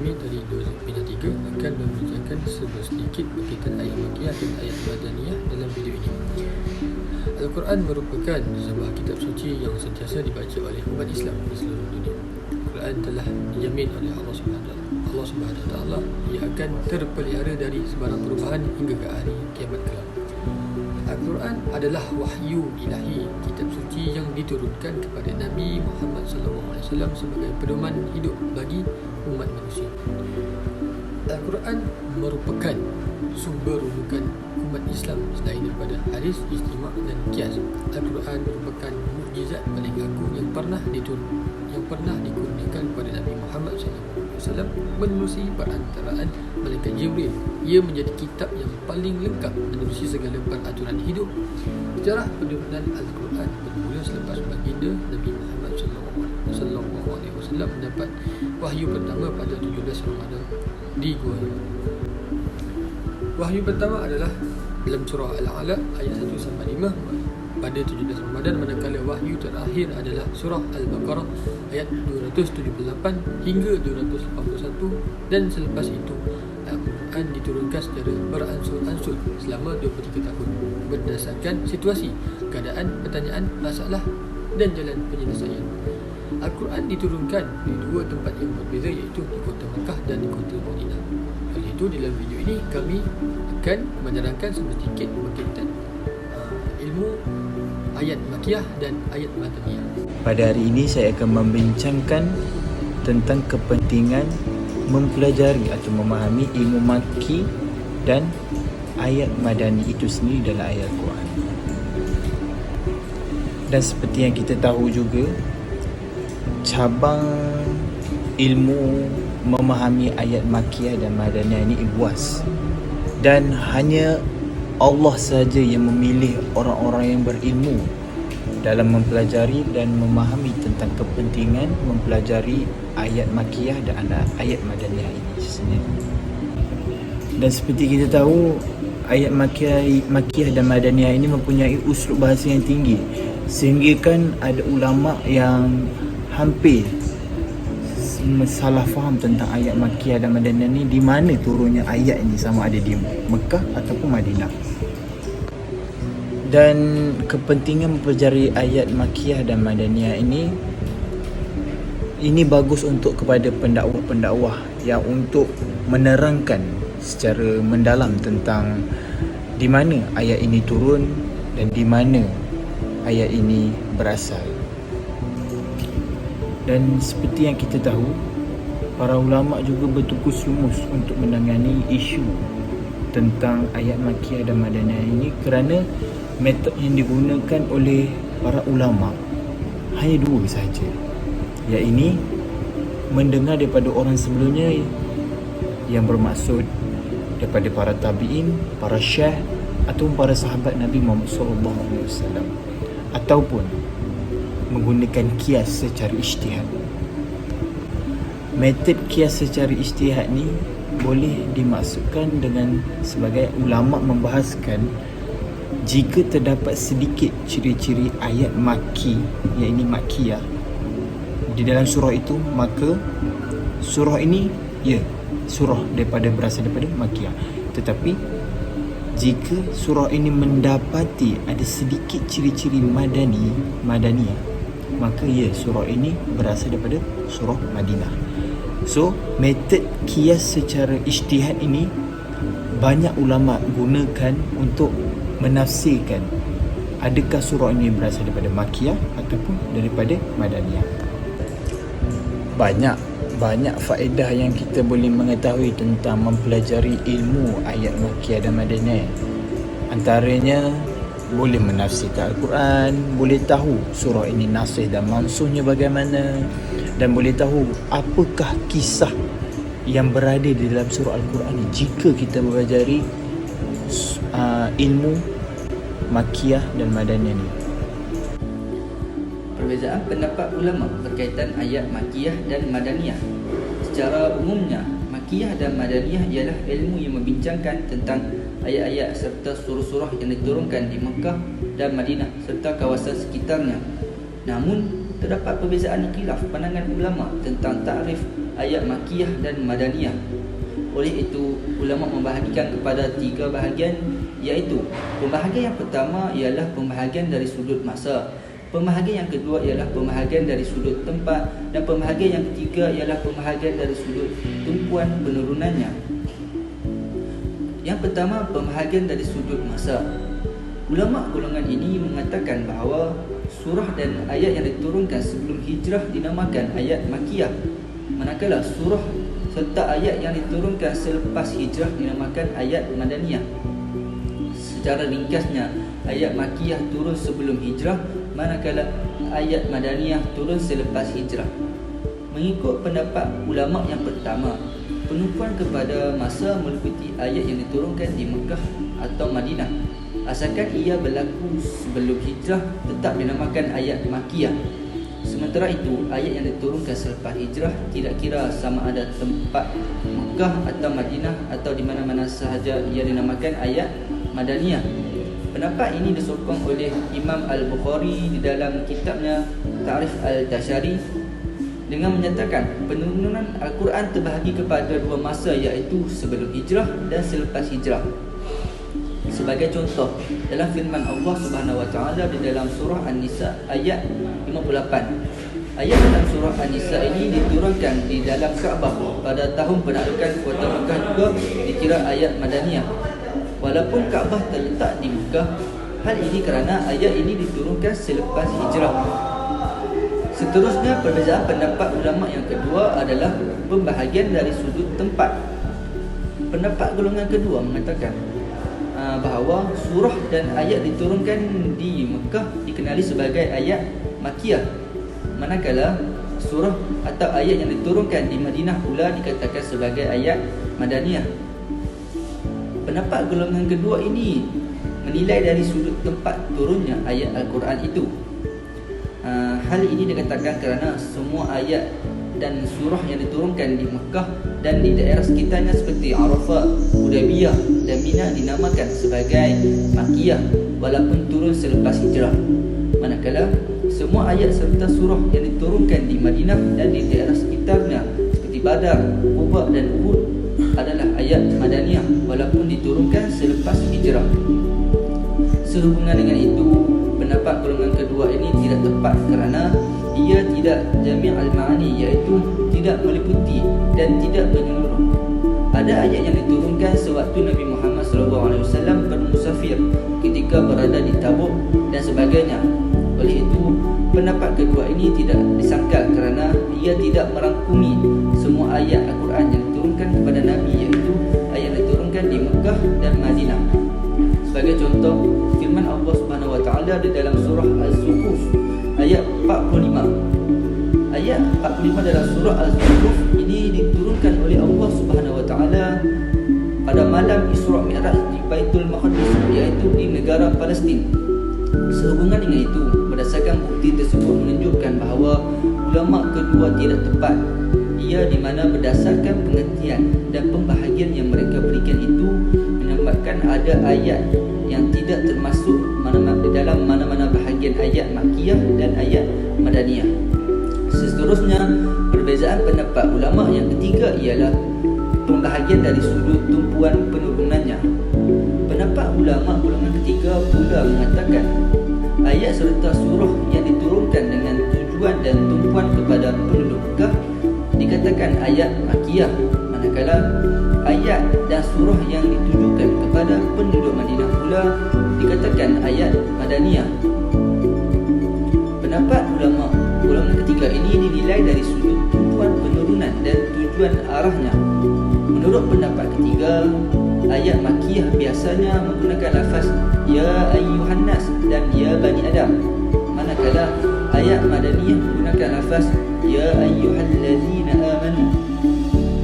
kami dari 2.3 akan membincangkan sedikit berkaitan ayat Makkiyah dan ayat Madaniyah dalam video ini. Al-Quran merupakan sebuah kitab suci yang sentiasa dibaca oleh umat Islam di seluruh dunia. Al-Quran telah dijamin oleh Allah Subhanahu Wa Taala ia akan terpelihara dari sebarang perubahan hingga ke hari kiamat kelak. Al-Quran adalah wahyu ilahi, kitab suci yang diturunkan kepada Nabi Muhammad SAW sebagai pedoman hidup bagi umat manusia. Al-Quran merupakan sumber rujukan umat Islam selain daripada hadis, ijtima' dan qiyas. Al-Quran merupakan mukjizat paling agung yang pernah dikurniakan kepada Nabi Muhammad SAW menerusi perantaraan malaikat Jibril. Ia menjadi kitab yang paling lengkap menerusi segala peraturan hidup. Sejarah penurunan Al-Quran bermula selepas baginda Nabi Muhammad SAW mendapat wahyu pertama pada 17 Ramadan di Gua Hira. Wahyu pertama adalah dalam surah Al-Alaq ayat 1-5 pada 17 Ramadan, manakala wahyu terakhir adalah surah Al-Baqarah ayat 278 hingga 281, dan selepas itu Al-Quran diturunkan secara beransur-ansur selama 23 tahun berdasarkan situasi, keadaan, pertanyaan, masalah dan jalan penyelesaian. Al-Quran diturunkan di dua tempat yang berbeza, iaitu di kota Makkah dan di kota Madinah. Oleh itu dalam video ini kami akan menerangkan sedikit berkaitan ilmu ayat Makkiyah dan ayat Madaniyah. Pada hari ini saya akan membincangkan tentang kepentingan mempelajari atau memahami ilmu Makki dan ayat Madani itu sendiri dalam ayat Al-Quran. Dan seperti yang kita tahu juga, cabang ilmu memahami ayat Makkiyah dan Madaniyah ini luas, dan hanya Allah sahaja yang memilih orang-orang yang berilmu dalam mempelajari dan memahami tentang kepentingan mempelajari ayat Makkiyah dan ayat Madaniyah ini sendiri. Dan seperti kita tahu, ayat Makkiyah dan Madaniyah ini mempunyai uslub bahasa yang tinggi, sehingga kan ada ulama yang hampir salah faham tentang ayat Makkiyah dan Madaniyah ni, di mana turunnya ayat ini, sama ada di Mekah ataupun Madinah. Dan kepentingan mempelajari ayat Makkiyah dan Madaniyah ini bagus untuk kepada pendakwah yang untuk menerangkan secara mendalam tentang di mana ayat ini turun dan di mana ayat ini berasal. Dan seperti yang kita tahu, para ulama juga bertukus lumus untuk menangani isu tentang ayat Makkiyah dan Madaniyah ini, kerana metod yang digunakan oleh para ulama hanya dua sahaja, iaitu mendengar daripada orang sebelumnya, yang bermaksud daripada para tabi'in, para syekh atau para sahabat Nabi Muhammad SAW, ataupun menggunakan kias secara ijtihad. Metod kias secara ijtihad ni boleh dimaksudkan dengan sebagai ulama membahaskan jika terdapat sedikit ciri-ciri ayat Makki, iaitu Makkiyah, di dalam surah itu, maka surah ini surah berasal daripada Makkiyah. Tetapi jika surah ini mendapati ada sedikit ciri-ciri Madaniyah, maka surah ini berasal daripada surah Madinah. So, metod kias secara ijtihad ini banyak ulama gunakan untuk menafsirkan adakah surah ini berasal daripada Makkiyah ataupun daripada Madaniyah. Banyak faedah yang kita boleh mengetahui tentang mempelajari ilmu ayat Makkiyah dan Madaniyah. Antaranya boleh menafsirkan Al-Quran, boleh tahu surah ini nasikh dan mansukhnya bagaimana, dan boleh tahu apakah kisah yang berada di dalam surah Al-Quran ini jika kita mempelajari ilmu Makkiyah dan Madaniyah ini. Perbezaan pendapat ulama berkaitan ayat Makkiyah dan Madaniyah. Secara umumnya, Makkiyah dan Madaniyah ialah ilmu yang membincangkan tentang ayat-ayat serta surah-surah yang diturunkan di Mekah dan Madinah serta kawasan sekitarnya. Namun, terdapat perbezaan khilaf pandangan ulama tentang takrif ayat makiyah dan madaniyah. Oleh itu, ulama membahagikan kepada 3 bahagian, iaitu pembahagian yang pertama ialah pembahagian dari sudut masa, pembahagian yang kedua ialah pembahagian dari sudut tempat, dan pembahagian yang ketiga ialah pembahagian dari sudut tumpuan penurunannya. Yang pertama, pembahagian dari sudut masa. Ulama golongan ini mengatakan bahawa surah dan ayat yang diturunkan sebelum hijrah dinamakan ayat makiyah, manakala surah serta ayat yang diturunkan selepas hijrah dinamakan ayat madaniyah. Secara ringkasnya, ayat makiyah turun sebelum hijrah, manakala ayat madaniyah turun selepas hijrah. Mengikut pendapat ulama yang pertama, penumpuan kepada masa meliputi ayat yang diturunkan di Mekah atau Madinah. Asalkan ia berlaku sebelum hijrah, tetap dinamakan ayat makiyah. Sementara itu, ayat yang diturunkan selepas hijrah tidak kira sama ada tempat Mekah atau Madinah atau di mana-mana sahaja, ia dinamakan ayat madaniyah. Pendapat ini disokong oleh Imam Al-Bukhari di dalam kitabnya Ta'rif Al-Tashari dengan menyatakan penurunan Al-Quran terbahagi kepada 2 masa, iaitu sebelum hijrah dan selepas hijrah. Sebagai contoh, dalam firman Allah Subhanahu Wa Taala di dalam surah An-Nisa ayat 58. Ayat dalam surah An-Nisa ini diturunkan di dalam Kaabah pada tahun penaklukan kota Mekah, juga dikira ayat madaniyah. Walaupun Kaabah terletak di Mekah, hal ini kerana ayat ini diturunkan selepas hijrah. Seterusnya, perbezaan pendapat ulama yang kedua adalah pembahagian dari sudut tempat. Pendapat golongan kedua mengatakan bahawa surah dan ayat diturunkan di Mekah dikenali sebagai ayat makiyah, manakala surah atau ayat yang diturunkan di Madinah pula dikatakan sebagai ayat madaniyah. Pendapat golongan kedua ini menilai dari sudut tempat turunnya ayat Al-Quran itu. Hal ini dikatakan kerana semua ayat dan surah yang diturunkan di Mekah dan di daerah sekitarnya seperti Arafah, Hudaybiyah dan Mina dinamakan sebagai makiyah walaupun turun selepas hijrah. Manakala semua ayat serta surah yang diturunkan di Madinah dan di daerah sekitarnya seperti Badar, Quba dan Uhud adalah ayat madaniyah walaupun diturunkan selepas hijrah. Sehubungan dengan itu, pendapat golongan kedua ini tidak tepat kerana ia tidak jami' al-ma'ani, iaitu tidak meliputi dan tidak menyeluruh. Ada ayat yang diturunkan sewaktu Nabi Muhammad SAW bermusafir ketika berada di Tabuk dan sebagainya. Oleh itu, pendapat kedua ini tidak disangkal kerana ia tidak merangkumi semua ayat Al-Quran yang diturunkan kepada Nabi, iaitu ayat yang diturunkan di Mekah dan Madinah. Sebagai contoh, firman Allah Subhanahu Wa Taala di dalam surah Al-Zukhruf ayat 45. Ayat 45 dalam surah Al-Zukhruf ini diturunkan oleh Allah Subhanahu Wa Taala pada malam Isra' Mi'raj di Baitul Maqdis, iaitu di negara Palestin. Sehubungan dengan itu, berdasarkan bukti tersebut menunjukkan bahawa ulama kedua tidak tepat, ia di mana berdasarkan pengertian dan pembahagian yang mereka berikan itu menambahkan ada ayat yang tidak termasuk di dalam mana-mana bahagian ayat makiyah dan ayat madaniyah. Seterusnya, perbezaan pendapat ulama yang ketiga ialah pembahagian dari sudut tumpuan penurunannya. Pendapat ulama golongan ketiga pula mengatakan ayat serta surah yang diturunkan dengan tujuan dan tumpuan kepada penduduk Mekah dikatakan ayat makiyah, manakala ayat dan surah yang ditujukan kepada penduduk Madinah pula dikatakan ayat madaniyah. Pendapat ulama golongan ketiga ini dinilai dari sudut tumpuan penurunan dan tujuan arahnya. Menurut pendapat ketiga, ayat makiyah biasanya menggunakan lafaz ya ayyuhan nas dan ya bani adam, manakala ayat madaniyah menggunakan lafaz ya ayyuhallazina amanu.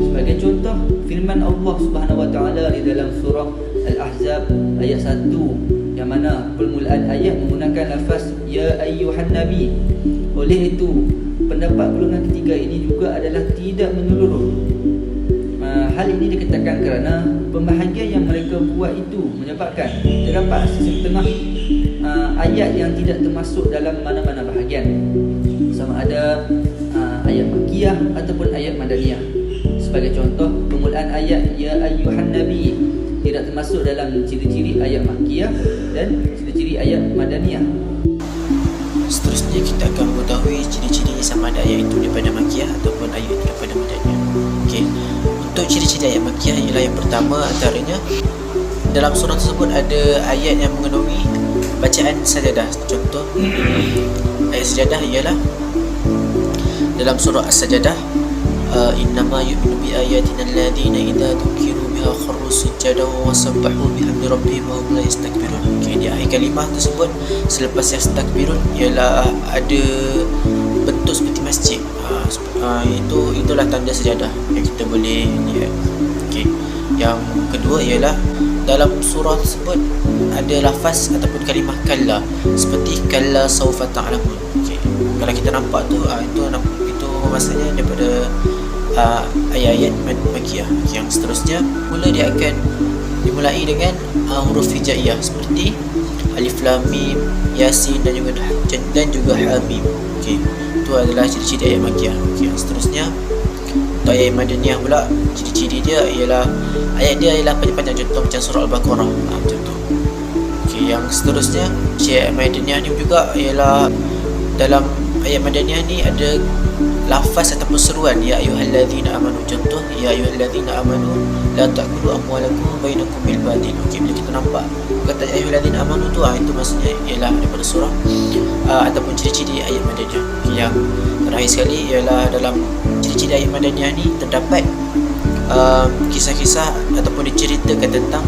Sebagai contoh, firman Allah Subhanahu Wa Taala di dalam surah Al-Ahzab ayat 1, yang mana permulaan ayat menggunakan lafaz ya ayyuhan nabi. Oleh itu, pendapat golongan ketiga ini juga adalah tidak menyeluruh. Hal ini dikatakan kerana pembahagian yang mereka buat itu menyebabkan terdapat setengah ayat yang tidak termasuk dalam mana-mana bahagian, sama ada ayat makiyah makiyah ataupun ayat madaniyah. Sebagai contoh, permulaan ayat ya ayyuhan nabi tidak termasuk dalam ciri-ciri ayat makiyah dan ciri-ciri ayat madaniyah. Seterusnya kita akan mengetahui ciri-ciri sama ada ayat itu daripada makiyah ataupun ayat itu daripada madaniyah. Okey. Untuk ciri-ciri ayat makiyah ialah yang pertama antaranya dalam surah tersebut ada ayat yang mengandungi bacaan sajadah. Contoh ayat sajadah ialah dalam surah As-Sajadah, innama yu'minu bi ayatina alladhina idza dhukiru biha kharru sujadan wa sabbahu bihamdi rabbihim wa hum la yastakbirun. Okey, di akhir kalimah tersebut selepas yastakbirun ialah ada bentuk seperti masjid. Itulah tanda sajadah yang kita boleh lihat. Okey. Yang kedua ialah dalam surah tersebut ada lafaz ataupun kalimah kalla, seperti kalla sawfa ta'lamun. Okey. Kalau kita nampak tu itu maksudnya daripada ayat-ayat makiyah. Yang seterusnya mula dia akan dimulai dengan huruf hijaiyah seperti alif lam mim, yasin dan juga hamim. Okey. Itu adalah ciri-ciri ayat makiyah. Okey, yang seterusnya untuk ayat madaniyah pula, ciri-ciri dia ialah ayat dia ialah panjang-panjang, contoh macam surah Al-Baqarah, macam tu. Okey, yang seterusnya ciri ayat madaniyah ni juga ialah dalam ayat madaniyah ni ada lafaz ataupun seruan ya ayyuhallazina amanu. Contoh ya ayyuhallazina amanu la ta'kulu amwalakum bainakum bil batil. Okey, bila kita nampak kata ya ayyuhallazina amanu tu, itu maksudnya ialah daripada surah ataupun ciri-ciri ayat madaniyah. Okay, yang terakhir sekali ialah dalam ciri-ciri ayat madaniyah ni terdapat kisah-kisah ataupun diceritakan tentang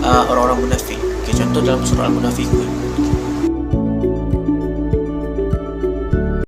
orang-orang munafik. Okay, contoh dalam surah Al-Munafiqun.